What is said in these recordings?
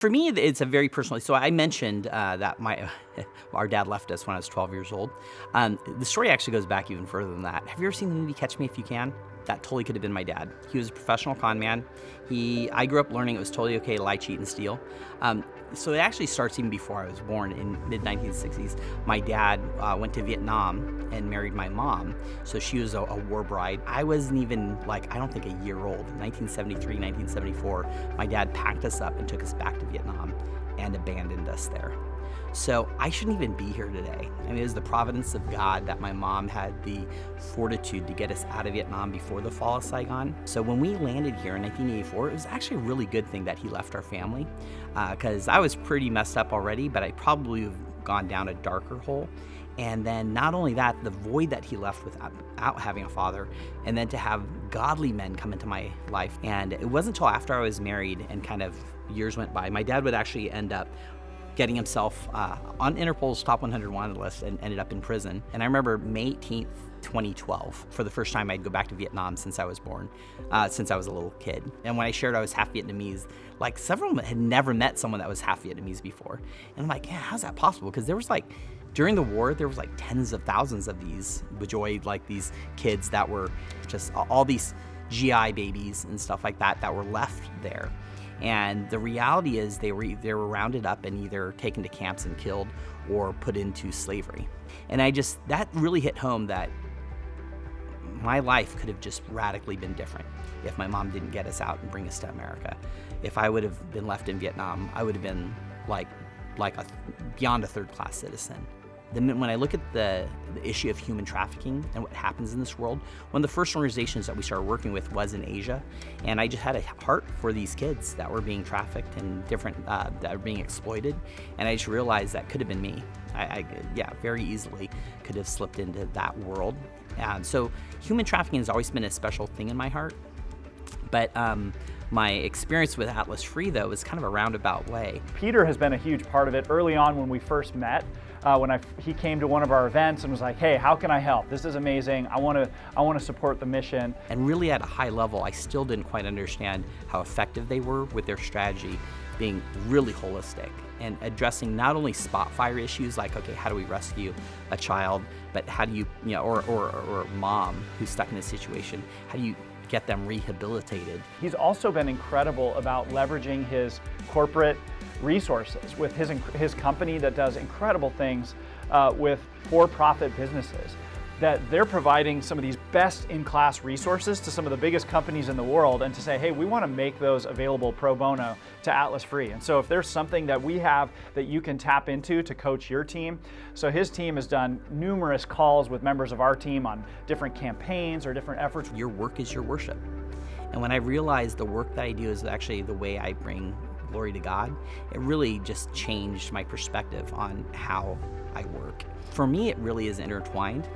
For me, it's a very personal. So I mentioned that our dad left us when I was 12 years old. The story actually goes back even further than that. Have you ever seen the movie Catch Me If You Can? That totally could have been my dad. He was a professional con man. I grew up learning it was totally okay to lie, cheat, and steal. So it actually starts even before I was born in mid-1960s. My dad went to Vietnam and married my mom. So she was a war bride. I wasn't even I don't think a year old. In 1973, 1974, my dad packed us up and took us back to Vietnam and abandoned us there. So I shouldn't even be here today. I mean, it was the providence of God that my mom had the fortitude to get us out of Vietnam before the fall of Saigon. So when we landed here in 1984, it was actually a really good thing that he left our family, because I was pretty messed up already, but I probably would have gone down a darker hole. And then not only that, the void that he left without having a father, and then to have godly men come into my life. And it wasn't until after I was married and kind of years went by, my dad would actually end up getting himself on Interpol's top 100 wanted list and ended up in prison. And I remember May 18th, 2012, for the first time I'd go back to Vietnam since I was born, since I was a little kid. And when I shared I was half Vietnamese, several of them had never met someone that was half Vietnamese before. And I'm like, yeah, how's that possible? Because there was during the war, there was tens of thousands of these Bajoy, these kids that were just all these GI babies and stuff like that were left there. And the reality is they were rounded up and either taken to camps and killed or put into slavery. And that really hit home that my life could have just radically been different if my mom didn't get us out and bring us to America. If I would have been left in Vietnam, I would have been beyond a third-class citizen. Then when I look at the issue of human trafficking and what happens in this world, one of the first organizations that we started working with was in Asia. And I just had a heart for these kids that were being trafficked and that were being exploited. And I just realized that could have been me. I very easily could have slipped into that world. And so human trafficking has always been a special thing in my heart. But my experience with Atlas Free, though, was kind of a roundabout way. Peter has been a huge part of it early on when we first met. He came to one of our events and was like, hey, how can I help? This is amazing. I want to support the mission. And really at a high level, I still didn't quite understand how effective they were with their strategy being really holistic and addressing not only spot fire issues okay, how do we rescue a child, but how do you or a mom who's stuck in a situation, how do you get them rehabilitated? He's also been incredible about leveraging his corporate resources with his company that does incredible things with for-profit businesses, that they're providing some of these best-in-class resources to some of the biggest companies in the world, and to say, hey, we want to make those available pro bono to Atlas Free. And so if there's something that we have that you can tap into to coach your team, so his team has done numerous calls with members of our team on different campaigns or different efforts. Your work is your worship. And when I realized the work that I do is actually the way I bring glory to God, it really just changed my perspective on how I work. For me, it really is intertwined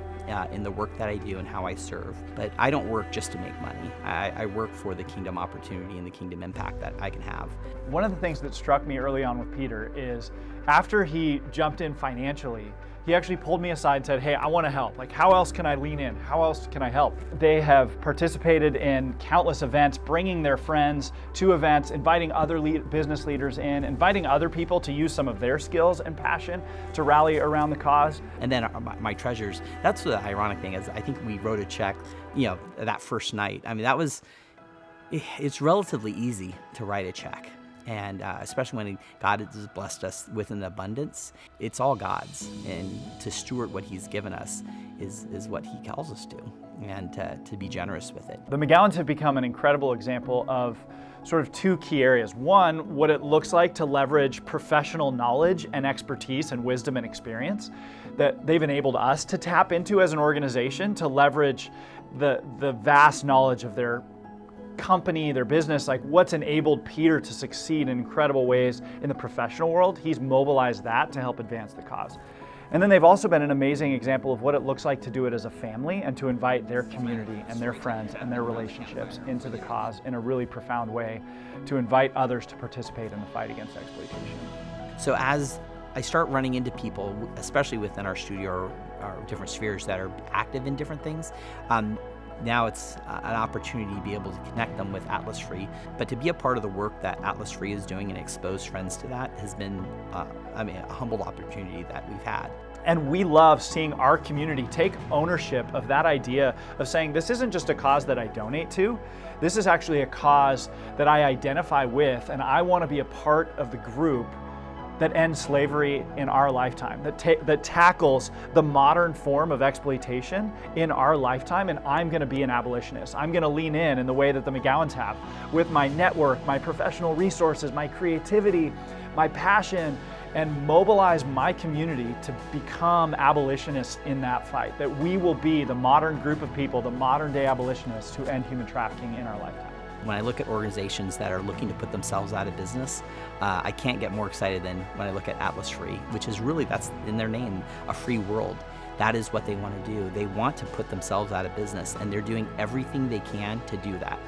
in the work that I do and how I serve. But I don't work just to make money. I work for the kingdom opportunity and the kingdom impact that I can have. One of the things that struck me early on with Peter is after he jumped in financially, he actually pulled me aside and said, hey, I want to help. How else can I lean in? How else can I help? They have participated in countless events, bringing their friends to events, inviting other business leaders in, inviting other people to use some of their skills and passion to rally around the cause. And then my treasures, that's the ironic thing is I think we wrote a check, that first night. I mean, it's relatively easy to write a check. And especially when God has blessed us with an abundance, it's all God's. And to steward what He's given us is what He calls us to, and to be generous with it. The McGowans have become an incredible example of sort of two key areas. One, what it looks like to leverage professional knowledge and expertise and wisdom and experience that they've enabled us to tap into as an organization to leverage the vast knowledge of their company, their business, what's enabled Peter to succeed in incredible ways in the professional world. He's mobilized that to help advance the cause. And then they've also been an amazing example of what it looks like to do it as a family and to invite their community and their friends and their relationships into the cause in a really profound way, to invite others to participate in the fight against exploitation. So as I start running into people, especially within our studio or different spheres that are active in different things, Now it's an opportunity to be able to connect them with Atlas Free, but to be a part of the work that Atlas Free is doing and expose friends to that has been, a humble opportunity that we've had. And we love seeing our community take ownership of that idea of saying, this isn't just a cause that I donate to, this is actually a cause that I identify with, and I want to be a part of the group that ends slavery in our lifetime, that tackles the modern form of exploitation in our lifetime, and I'm going to be an abolitionist. I'm going to lean in the way that the McGowans have, with my network, my professional resources, my creativity, my passion, and mobilize my community to become abolitionists in that fight, that we will be the modern group of people, the modern day abolitionists who end human trafficking in our lifetime. When I look at organizations that are looking to put themselves out of business, I can't get more excited than when I look at Atlas Free, which is really, that's in their name, a free world. That is what they want to do. They want to put themselves out of business, and they're doing everything they can to do that.